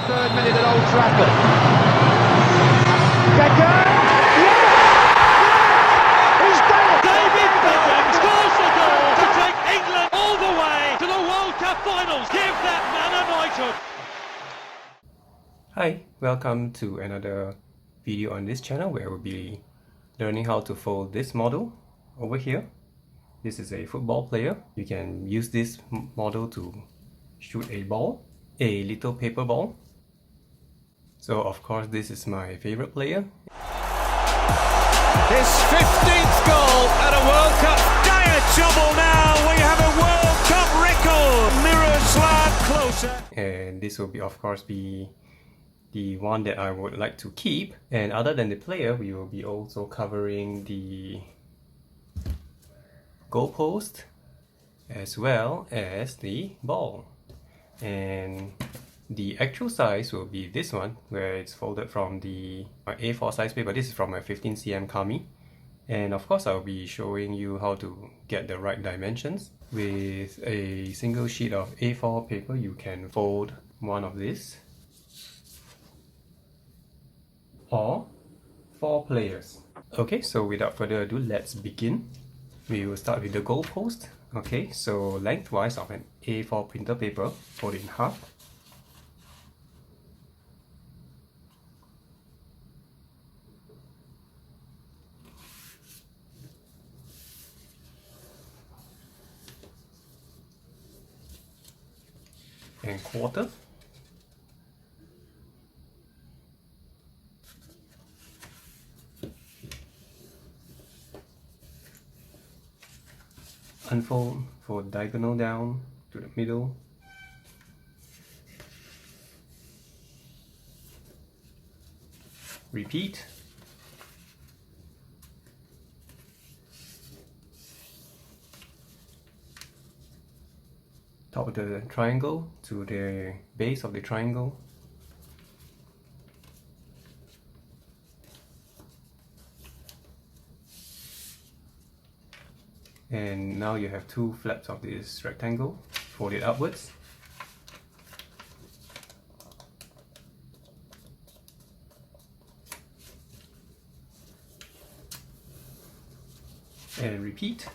63rd minute at Old Trafford. Beckham! He's done it! David Beckham scores the goal to take England all the way to the World Cup finals. Give that man a knighthood. Hi, welcome to another video on this channel where we'll be learning how to fold this model over here. This is a football player. You can use this model to shoot a ball, a little paper ball. So of course this is my favorite player. His 15th goal at a World Cup. Dire trouble now. We have a World Cup record. Miroslav Klose. And this will be of course be the one that I would like to keep. And other than the player, we will be also covering the goalpost as well as the ball. And the actual size will be this one, where it's folded from the A4 size paper. This is from my 15cm Kami. And of course I'll be showing you how to get the right dimensions. With a single sheet of A4 paper, you can fold one of this, or 4 players. Okay, so without further ado, let's begin. We will start with the goalpost. Okay, so lengthwise of an A4 printer paper, fold it in half. And quarter. Unfold for diagonal down to the middle. Repeat. Top of the triangle to the base of the triangle. And now you have 2 flaps of this rectangle, fold it upwards. And repeat.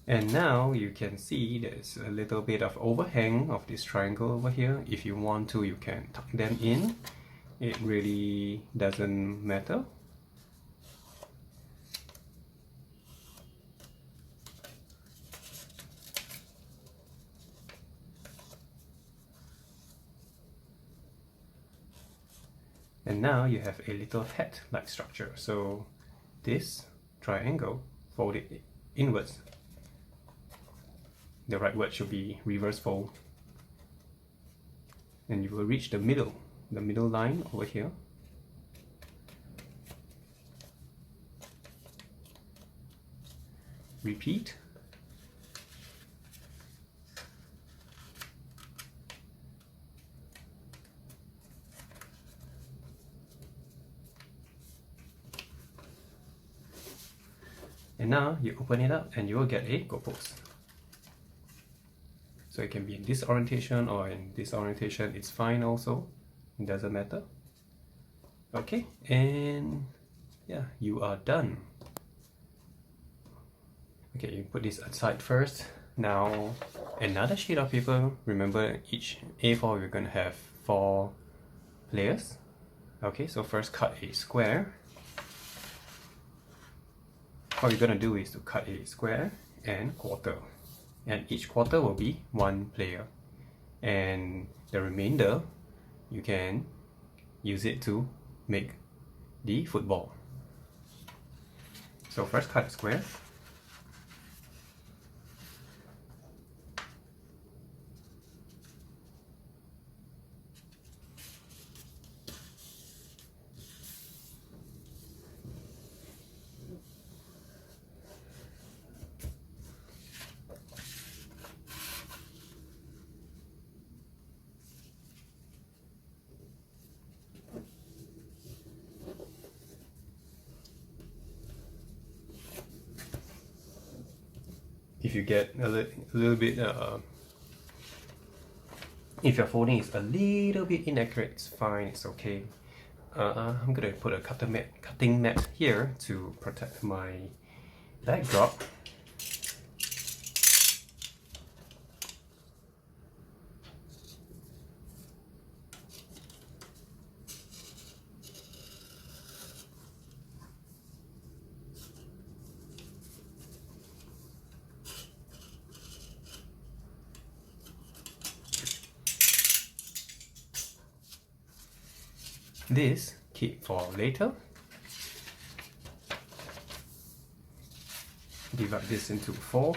And now you can see there's a little bit of overhang of this triangle over here. If you want to, you can tuck them in. It really doesn't matter. And now you have a little hat-like structure. So this triangle, fold it inwards. The right word should be reverse fold. And you will reach the middle line over here. Repeat. And now you open it up and you will get a goalpost. So it can be in this orientation or in this orientation, it's fine also. It doesn't matter. Okay, and yeah, you are done. Okay, you put this aside first. Now, another sheet of paper. Remember, each A4 we're going to have 4 players. Okay, so first cut a square. What we're going to do is to cut a square and quarter. And each quarter will be 1 player. And the remainder, you can use it to make the football. So first cut a square. if you get a little bit, if your folding is a little bit inaccurate, it's fine, it's okay. I'm gonna put a cutting mat here to protect my backdrop. This keep for later. Divide this into 4.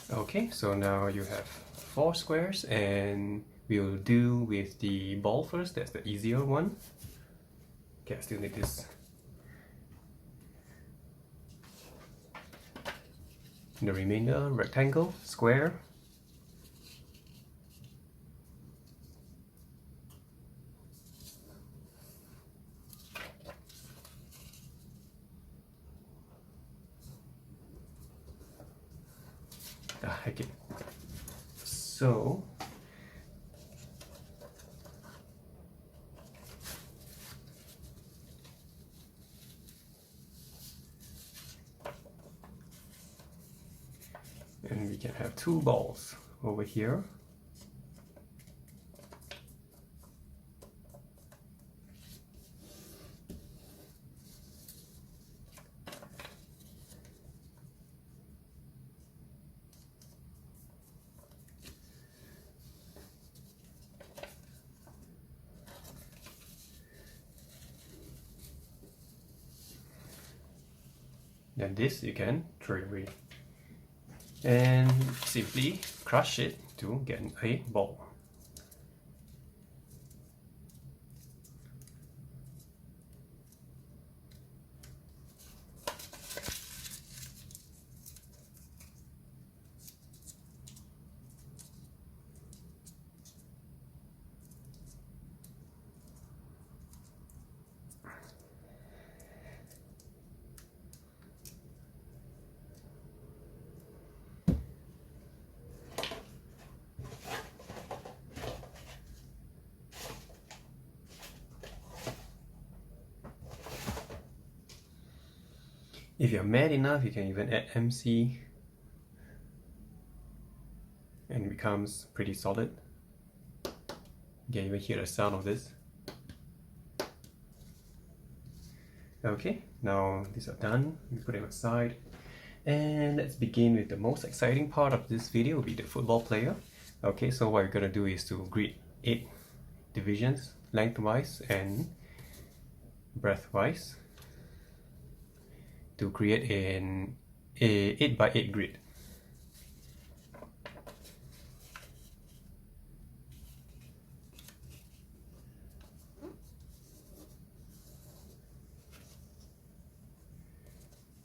Okay, so now you have 4 squares, and we'll do with the ball first. That's the easier one. Okay, I still need this. The remainder, rectangle, square. Heck it. So and we can have 2 balls over here. Then this you can throw away and simply crush it to get a ball. If you're mad enough, you can even add MC and it becomes pretty solid. You can even hear the sound of this. Okay, now these are done. We put them aside. And let's begin with the most exciting part of this video, will be the football player. Okay, so what we're gonna do is to grid 8 divisions, lengthwise and breadthwise, to create an 8x8 grid.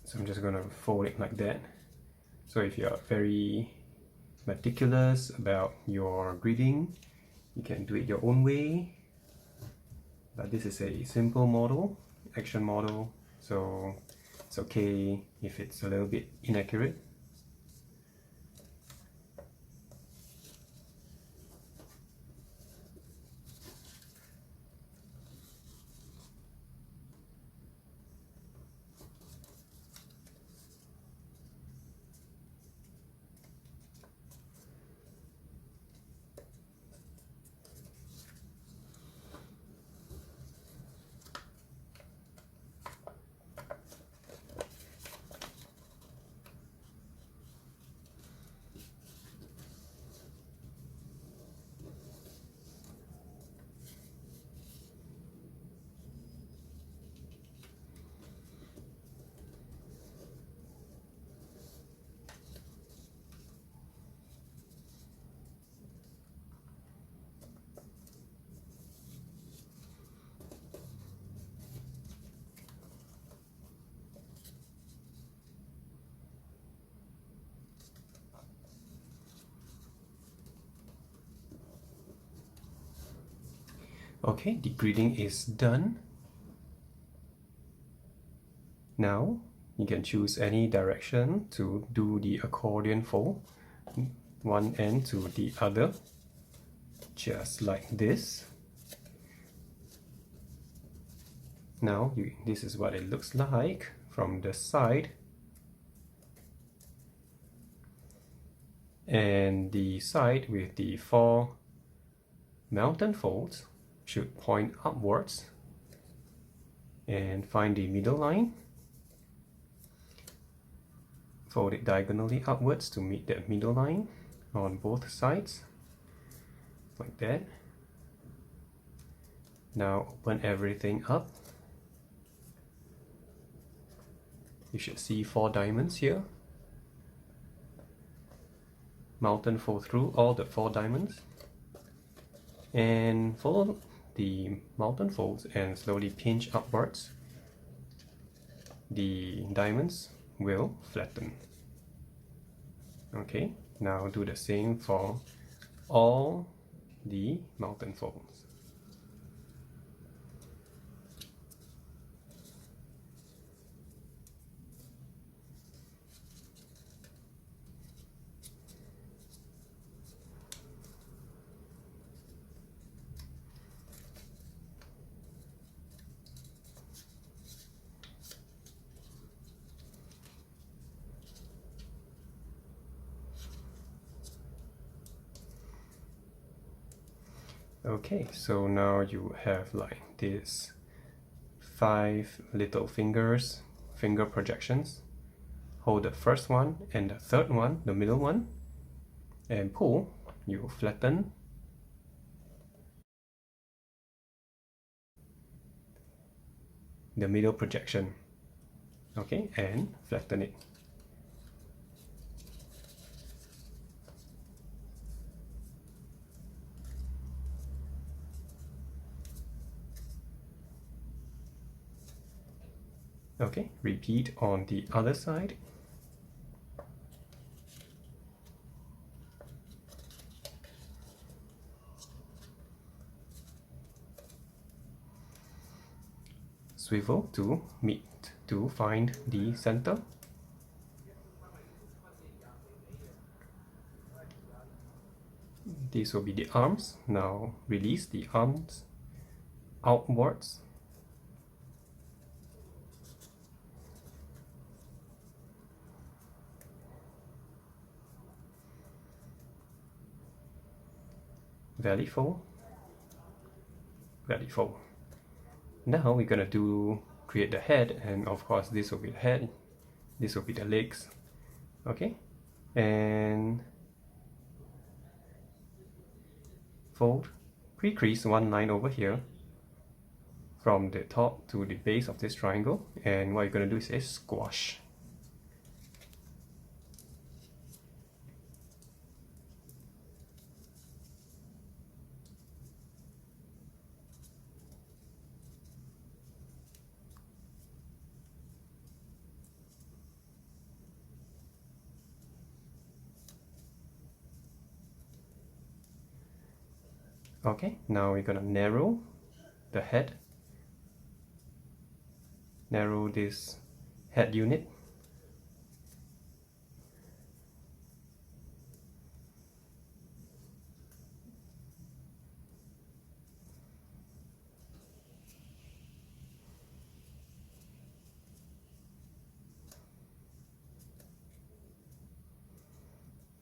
So I'm just gonna fold it like that. So if you're very meticulous about your gridding, you can do it your own way. But this is a simple model, action model, so it's okay if it's a little bit inaccurate. Okay, the gridding is done. Now you can choose any direction to do the accordion fold, one end to the other, just like this. Now this is what it looks like from the side, and the side with the 4 mountain folds should point upwards, and find the middle line, fold it diagonally upwards to meet that middle line on both sides, like that. Now open everything up. You should see 4 diamonds here. Mountain fold through all the 4 diamonds, and follow the mountain folds and slowly pinch upwards. The diamonds will flatten. Okay, now do the same for all the mountain folds. Okay, so now you have like this 5 little finger projections. Hold the first one and the third one, the middle one, and pull. You flatten the middle projection. Okay, and flatten it. Okay, repeat on the other side. Swivel to meet to find the center. These will be the arms. Now release the arms outwards. Belly fold, belly fold. Now we're gonna create the head, and of course this will be the head, this will be the legs. Okay, and fold, pre-crease 1 line over here from the top to the base of this triangle, and what you're gonna do is a squash. Okay, now we're gonna narrow the head, narrow this head unit.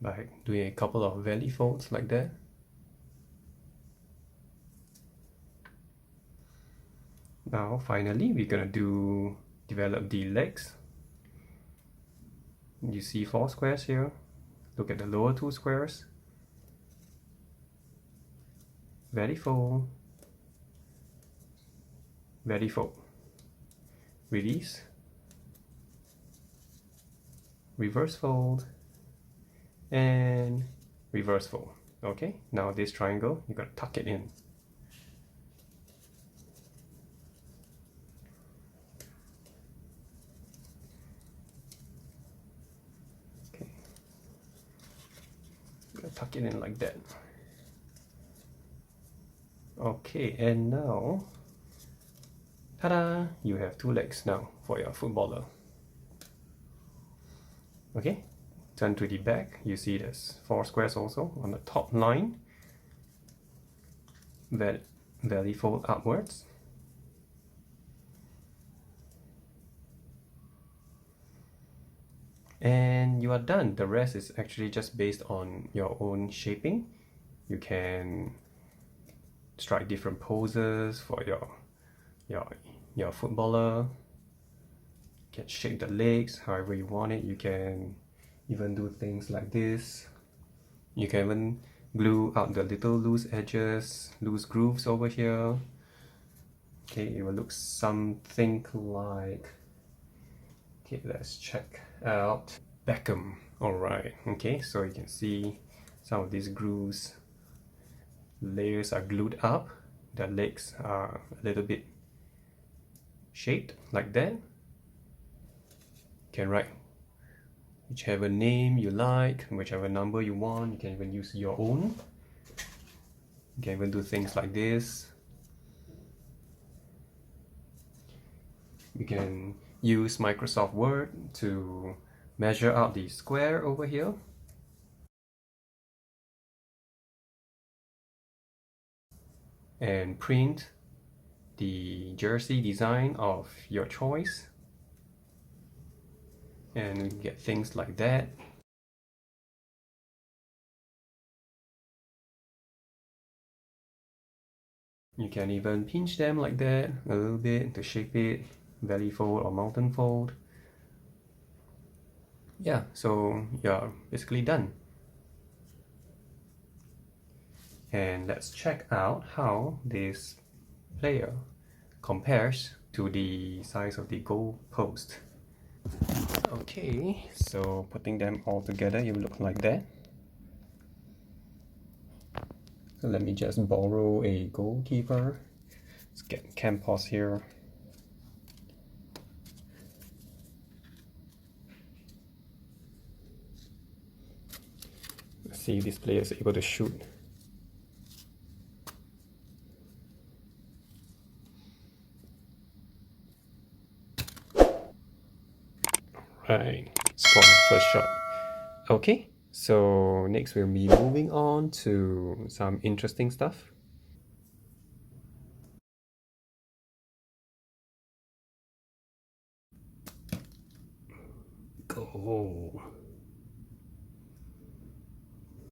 By doing a couple of belly folds like that. Now finally we're gonna develop the legs. You see 4 squares here. Look at the lower 2 squares. Belly fold, belly fold, release, reverse fold, and reverse fold. Okay, now this triangle, you're gonna tuck it in. Okay, you're gonna tuck it in like that. Okay, and now, ta-da! You have 2 legs now for your footballer. Okay, turn to the back. You see there's 4 squares also on the top line. Belly fold upwards. And you are done. The rest is actually just based on your own shaping. You can strike different poses for your footballer. You can shake the legs however you want it. You can even do things like this. You can even glue out the little loose edges, loose grooves over here. Okay, it will look something like, okay, let's check out Beckham. Alright, okay, so you can see some of these grooves, layers are glued up, the legs are a little bit shaped like that. You can write whichever name you like, whichever number you want. You can even use your own. You can even do things like this. You can use Microsoft Word to measure out the square over here. And print the jersey design of your choice. And we get things like that. You can even pinch them like that a little bit to shape it, belly fold or mountain fold. Yeah, so you're basically done. And let's check out how this player compares to the size of the goal post. Okay, so putting them all together, it will look like that. So let me just borrow a goalkeeper. Let's get Campos here. Let's see if this player is able to shoot. Right, score first shot. Okay, so next we'll be moving on to some interesting stuff. Goal.